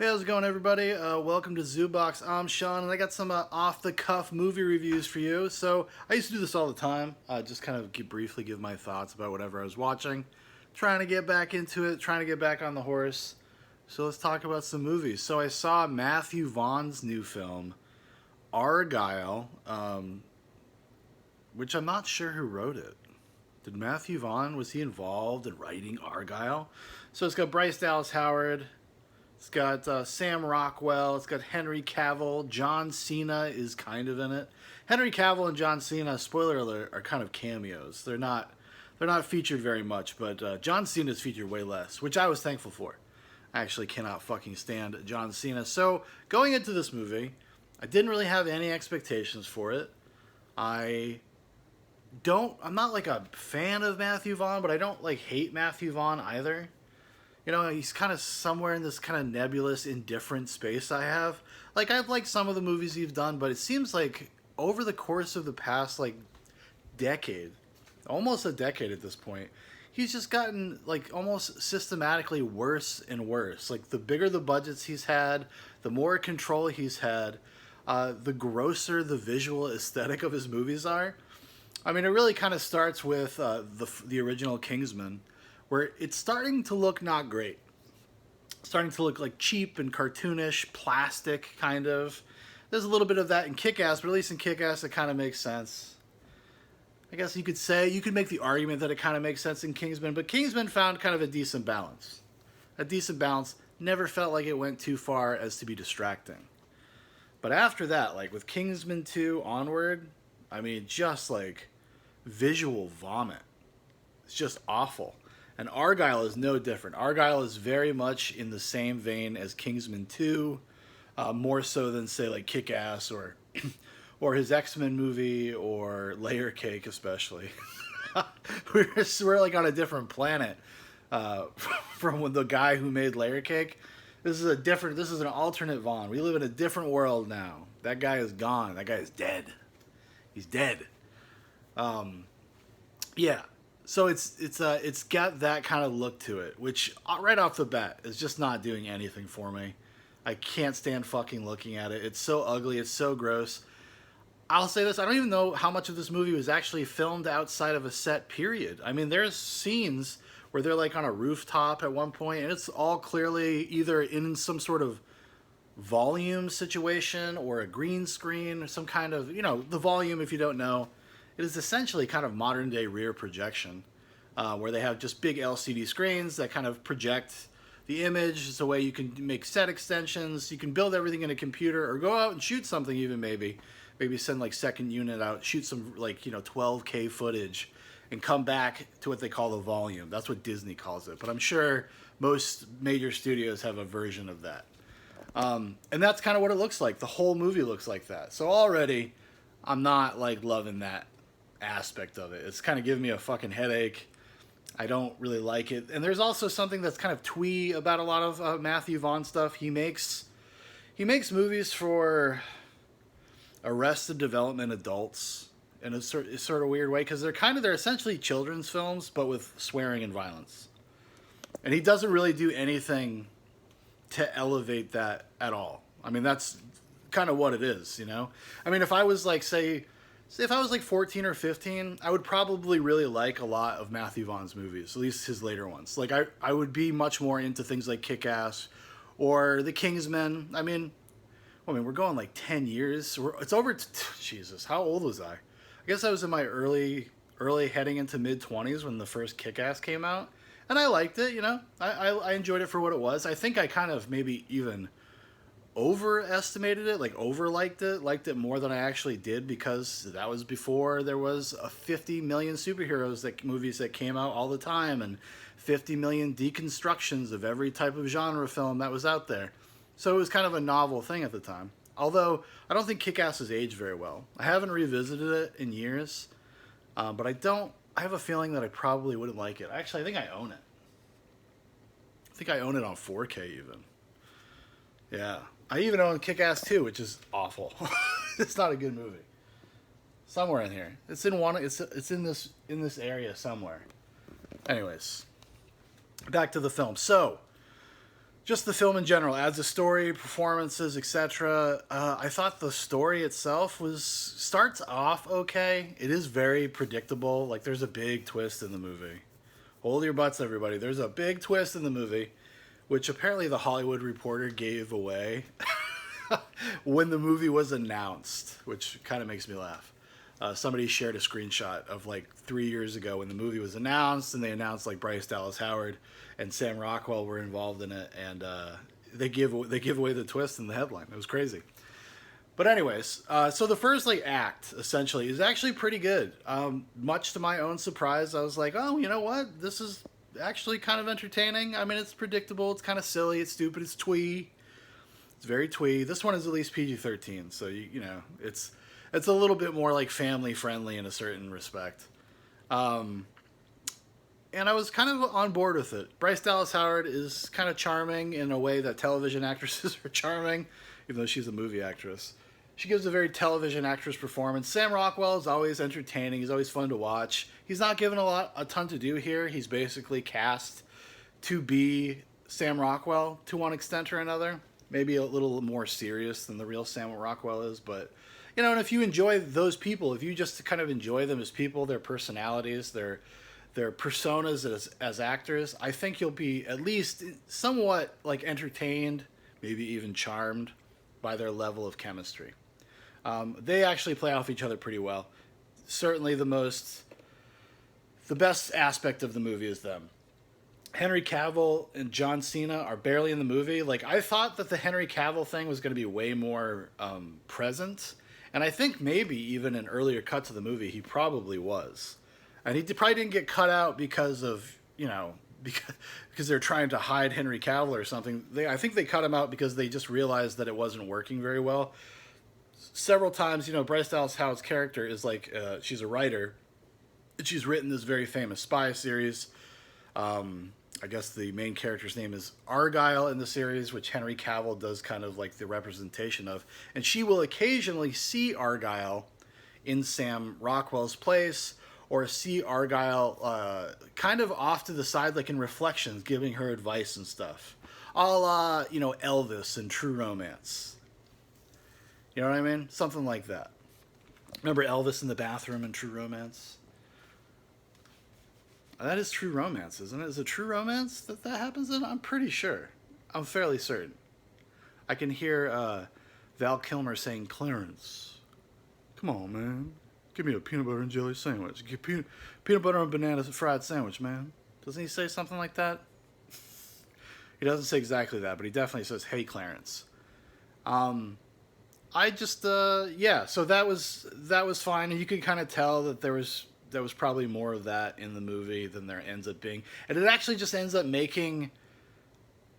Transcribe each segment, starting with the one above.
Hey, how's it going, everybody? Welcome to ZooBox. I'm Shaun, and I got some off-the-cuff movie reviews for you. So, I used to do this all the time, just kind of briefly give my thoughts about whatever I was watching. Trying to get back into it, trying to get back on the horse. So let's talk about some movies. So I saw Matthew Vaughn's new film, Argyle, which I'm not sure who wrote it. Did Matthew Vaughn, was he involved in writing Argyle? So it's got Bryce Dallas Howard. It's got Sam Rockwell. It's got Henry Cavill. John Cena is kind of in it. Henry Cavill and John Cena, spoiler alert, are kind of cameos. They're not featured very much, but John Cena is featured way less, which I was thankful for. I actually cannot fucking stand John Cena. So going into this movie, I didn't really have any expectations for it. I'm not like a fan of Matthew Vaughn, but I don't like hate Matthew Vaughn either. You know, he's kind of somewhere in this kind of nebulous, indifferent space I have. Like, I've liked some of the movies he's done, but it seems like over the course of the past, like, decade, almost a decade at this point, he's just gotten, like, almost systematically worse and worse. Like, the bigger the budgets he's had, the more control he's had, the grosser the visual aesthetic of his movies are. I mean, it really kind of starts with the original Kingsman, where it's starting to look not great. It's starting to look like cheap and cartoonish, plastic, kind of. There's a little bit of that in Kick-Ass, but at least in Kick-Ass it kind of makes sense. I guess you could make the argument that it kind of makes sense in Kingsman, but Kingsman found kind of a decent balance. A decent balance, never felt like it went too far as to be distracting. But after that, like with Kingsman 2 onward, I mean, just like visual vomit. It's just awful. And Argyle is no different. Argyle is very much in the same vein as Kingsman 2, more so than, say, like Kick-Ass or or his X-Men movie or Layer Cake especially. we're like on a different planet from the guy who made Layer Cake. This is an alternate Vaughn. We live in a different world now. That guy is gone. That guy is dead. He's dead. Yeah. So it's got that kind of look to it, which right off the bat is just not doing anything for me. I can't stand fucking looking at it. It's so ugly. It's so gross. I'll say this. I don't even know how much of this movie was actually filmed outside of a set period. I mean, there's scenes where they're like on a rooftop at one point, and it's all clearly either in some sort of volume situation or a green screen or some kind of, the volume, if you don't know, it is essentially kind of modern day rear projection, where they have just big LCD screens that kind of project the image. It's a way you can make set extensions. You can build everything in a computer or go out and shoot something even maybe send like second unit out, shoot some 12K footage and come back to what they call the volume. That's what Disney calls it. But I'm sure most major studios have a version of that. And that's kind of what it looks like. The whole movie looks like that. So already I'm not like loving that aspect of it. It's kind of giving me a fucking headache. I don't really like it. And there's also something that's kind of twee about a lot of Matthew Vaughn stuff. He makes movies for Arrested Development adults in a sort of weird way, because they're essentially children's films but with swearing and violence. And he doesn't really do anything to elevate that at all. I mean, that's kind of what it is, I mean, if I was like, say if I was like 14 or 15, I would probably really like a lot of Matthew Vaughn's movies, at least his later ones. Like, I would be much more into things like Kick-Ass or The Kingsman. I mean, we're going like 10 years. It's over. Jesus, how old was I? I guess I was in my early heading into mid-20s when the first Kick-Ass came out. And I liked it, I enjoyed it for what it was. I think I kind of maybe even overestimated it, like liked it more than I actually did, because that was before there was a 50 million superheroes movies that came out all the time and 50 million deconstructions of every type of genre film that was out there. So it was kind of a novel thing at the time. Although I don't think Kick-Ass has aged very well. I haven't revisited it in years, but I have a feeling that I probably wouldn't like it. Actually, I think I own it. I think I own it on 4K even. Yeah. I even own Kick-Ass 2, which is awful. It's not a good movie. Somewhere in here. It's in this area somewhere. Anyways, back to the film. So, Just the film in general, as a story, performances, etc. I thought the story itself starts off okay. It is very predictable. Like there's a big twist in the movie. Hold your butts, everybody. There's a big twist in the movie, which apparently the Hollywood Reporter gave away when the movie was announced, which kind of makes me laugh. Somebody shared a screenshot of like 3 years ago when the movie was announced, and they announced like Bryce Dallas Howard and Sam Rockwell were involved in it, and they give away the twist in the headline. It was crazy. But anyways, so the first like act essentially is actually pretty good. Much to my own surprise, I was like, oh, you know what? This is actually kind of entertaining. I mean, it's predictable. It's kind of silly. It's stupid. It's twee. It's very twee. This one is at least PG-13, so you know it's a little bit more like family friendly in a certain respect. And I was kind of on board with it. Bryce Dallas Howard is kind of charming in a way that television actresses are charming, even though she's a movie actress. She gives a very television actress performance. Sam Rockwell is always entertaining. He's always fun to watch. He's not given a ton to do here. He's basically cast to be Sam Rockwell to one extent or another. Maybe a little more serious than the real Sam Rockwell is, but you know, and if you enjoy those people, if you just kind of enjoy them as people, their personalities, their personas as actors, I think you'll be at least somewhat like entertained, maybe even charmed by their level of chemistry. They actually play off each other pretty well. Certainly the best aspect of the movie is them. Henry Cavill and John Cena are barely in the movie. Like, I thought that the Henry Cavill thing was going to be way more present. And I think maybe even in earlier cuts of the movie, he probably was. And he probably didn't get cut out because of, you know, because they're trying to hide Henry Cavill or something. I think they cut him out because they just realized that it wasn't working very well. Several times, you know, Bryce Dallas Howard's character is like, she's a writer. And she's written this very famous spy series. I guess the main character's name is ARGYLLE in the series, which Henry Cavill does kind of like the representation of. And she will occasionally see ARGYLLE in Sam Rockwell's place, or see ARGYLLE kind of off to the side, like in reflections, giving her advice and stuff. A la, you know, Elvis in True Romance. You know what I mean? Something like that. Remember Elvis in the bathroom in True Romance? That is True Romance, isn't it? Is it True Romance that happens in? I'm pretty sure. I'm fairly certain. I can hear Val Kilmer saying, Clarence, come on, man. Give me a peanut butter and jelly sandwich. Give peanut butter and banana fried sandwich, man. Doesn't he say something like that? He doesn't say exactly that, but he definitely says, hey, Clarence. I just, yeah, so that was fine. And you could kind of tell that there was probably more of that in the movie than there ends up being. And it actually just ends up making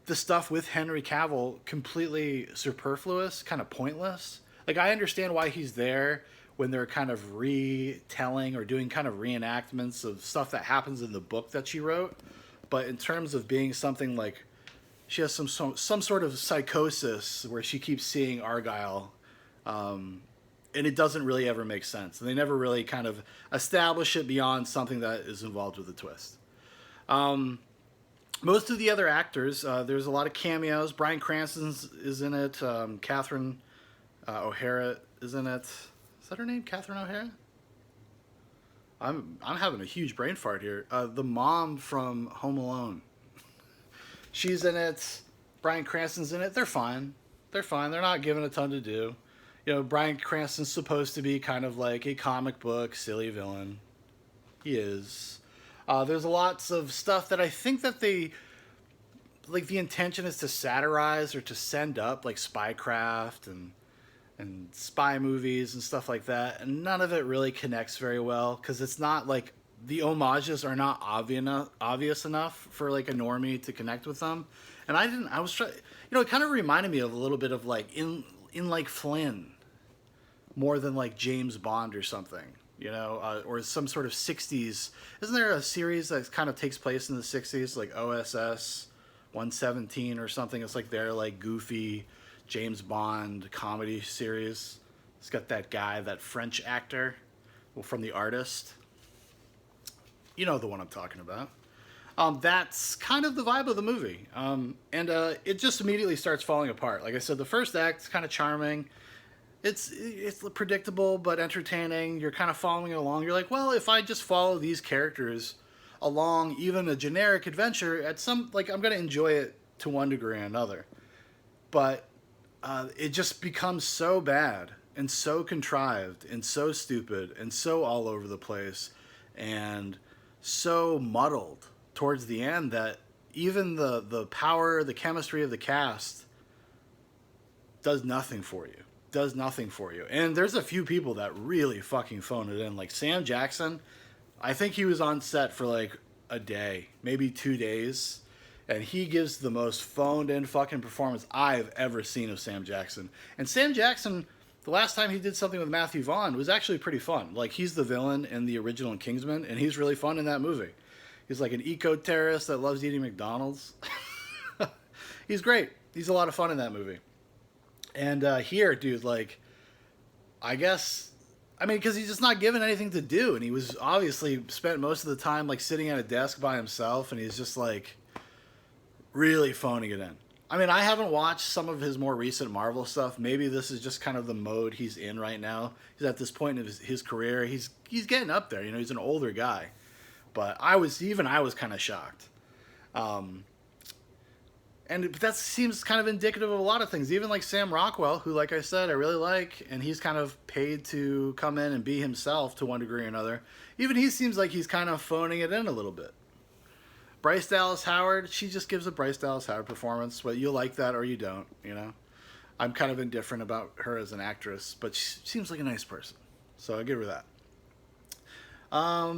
the stuff with Henry Cavill completely superfluous, kind of pointless. Like, I understand why he's there when they're kind of retelling or doing kind of reenactments of stuff that happens in the book that she wrote. But in terms of being something like, she has some sort of psychosis where she keeps seeing ARGYLLE, and it doesn't really ever make sense. And they never really kind of establish it beyond something that is involved with a twist. Most of the other actors, there's a lot of cameos. Bryan Cranston is in it. Catherine O'Hara is in it. Is that her name, Catherine O'Hara? I'm having a huge brain fart here. The mom from Home Alone. She's in it. Bryan Cranston's in it. They're fine. They're not given a ton to do. You know, Bryan Cranston's supposed to be kind of like a comic book silly villain. He is. There's lots of stuff that I think that they, like, the intention is to satirize or to send up, like spycraft and spy movies and stuff like that. And none of it really connects very well because it's not like, the homages are not obvious enough for like a normie to connect with them. And I was trying, you know, it kind of reminded me of a little bit of like in like Flynn, more than like James Bond or something, you know, or some sort of 60s. Isn't there a series that kind of takes place in the 60s, like OSS 117 or something? It's like their like goofy James Bond comedy series. It's got that guy, that French actor, well, from The Artist. You know the one I'm talking about. That's kind of the vibe of the movie. And it just immediately starts falling apart. Like I said, the first act is kind of charming. It's predictable but entertaining. You're kind of following along. You're like, well, if I just follow these characters along, even a generic adventure, at some like I'm gonna enjoy it to one degree or another. But it just becomes so bad and so contrived and so stupid and so all over the place and so muddled towards the end that even the power, the chemistry of the cast does nothing for you. Does nothing for you. And there's a few people that really fucking phone it in. Like Sam Jackson, I think he was on set for like a day, maybe 2 days. And he gives the most phoned in fucking performance I've ever seen of Sam Jackson. And Sam Jackson, the last time he did something with Matthew Vaughn was actually pretty fun. Like he's the villain in the original Kingsman, and he's really fun in that movie. He's like an eco-terrorist that loves eating McDonald's. He's great. He's a lot of fun in that movie. And here, dude, like, I guess, I mean, because he's just not given anything to do. And he was obviously spent most of the time, like, sitting at a desk by himself. And he's just, like, really phoning it in. I mean, I haven't watched some of his more recent Marvel stuff. Maybe this is just kind of the mode he's in right now. He's at this point in his career. He's getting up there. You know, he's an older guy. But I was kind of shocked. And that seems kind of indicative of a lot of things. Even like Sam Rockwell, who, like I said, I really like, and he's kind of paid to come in and be himself to one degree or another. Even he seems like he's kind of phoning it in a little bit. Bryce Dallas Howard, she just gives a Bryce Dallas Howard performance. But you like that or you don't, you know. I'm kind of indifferent about her as an actress, but she seems like a nice person. So I give her that. I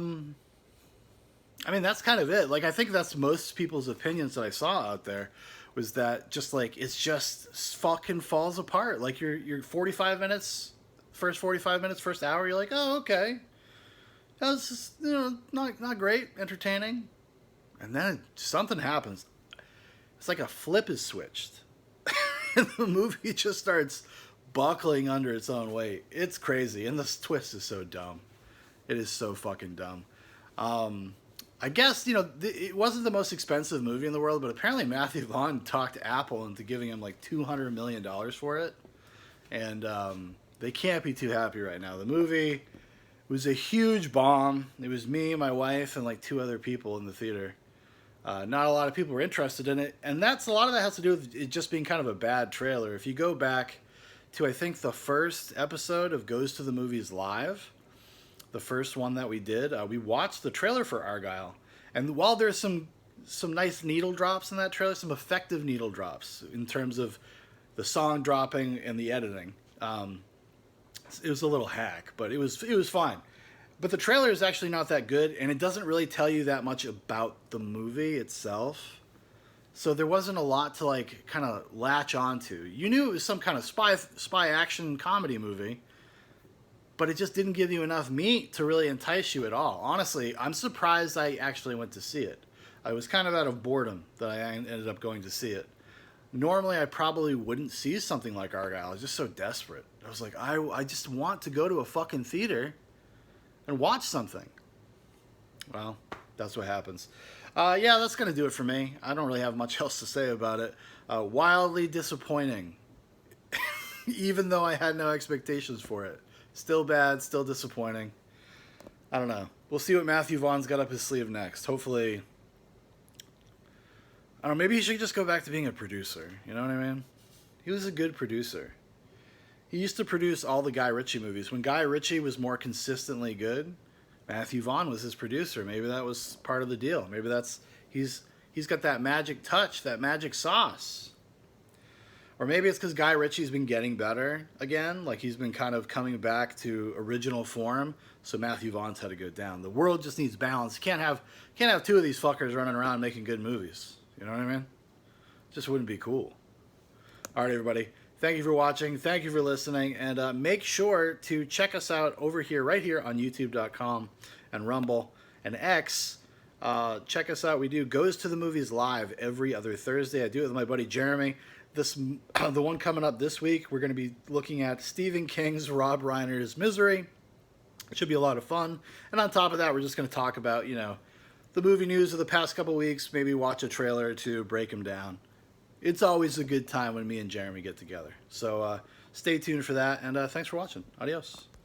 mean, that's kind of it. Like, I think that's most people's opinions that I saw out there was that just, like, it's just fucking falls apart. Like, you're 45 minutes, first 45 minutes, first hour, you're like, oh, okay. That was just, you know, not great, entertaining. And then something happens. It's like a flip is switched. And the movie just starts buckling under its own weight. It's crazy. And this twist is so dumb. It is so fucking dumb. I guess, you know, it wasn't the most expensive movie in the world, but apparently Matthew Vaughn talked Apple into giving him like $200 million for it. And they can't be too happy right now. The movie was a huge bomb. It was me, my wife, and like 2 other people in the theater. Not a lot of people were interested in it. And a lot of that has to do with it just being kind of a bad trailer. If you go back to, I think, the first episode of Goes to the Movies Live, the first one that we did, we watched the trailer for Argyle, and while there's some nice needle drops in that trailer, some effective needle drops in terms of the song dropping and the editing, it was a little hack, but it was fine. But the trailer is actually not that good, and it doesn't really tell you that much about the movie itself. So there wasn't a lot to like kind of latch onto. You knew it was some kind of spy action comedy movie, but it just didn't give you enough meat to really entice you at all. Honestly, I'm surprised I actually went to see it. I was kind of out of boredom that I ended up going to see it. Normally, I probably wouldn't see something like Argyle. I was just so desperate. I was like, I just want to go to a fucking theater and watch something. Well, that's what happens. Yeah, that's going to do it for me. I don't really have much else to say about it. Wildly disappointing, even though I had no expectations for it. Still bad, still disappointing. I don't know. We'll see what Matthew Vaughn's got up his sleeve next. Hopefully, I don't know, maybe he should just go back to being a producer. You know what I mean? He was a good producer. He used to produce all the Guy Ritchie movies. When Guy Ritchie was more consistently good, Matthew Vaughn was his producer. Maybe that was part of the deal. Maybe he's got that magic touch, that magic sauce. Or maybe it's because Guy Ritchie's been getting better again. Like, he's been kind of coming back to original form. So Matthew Vaughn's had to go down. The world just needs balance. You can't have 2 of these fuckers running around making good movies. You know what I mean? It just wouldn't be cool. All right, everybody. Thank you for watching. Thank you for listening. And make sure to check us out over here, right here on YouTube.com and Rumble and X. Check us out. We do Goes to the Movies Live every other Thursday. I do it with my buddy Jeremy. The one coming up this week, we're going to be looking at Stephen King's Rob Reiner's Misery. It should be a lot of fun. And on top of that, we're just going to talk about, you know, the movie news of the past couple weeks, maybe watch a trailer or two, break them down. It's always a good time when me and Jeremy get together. So stay tuned for that, and thanks for watching. Adios.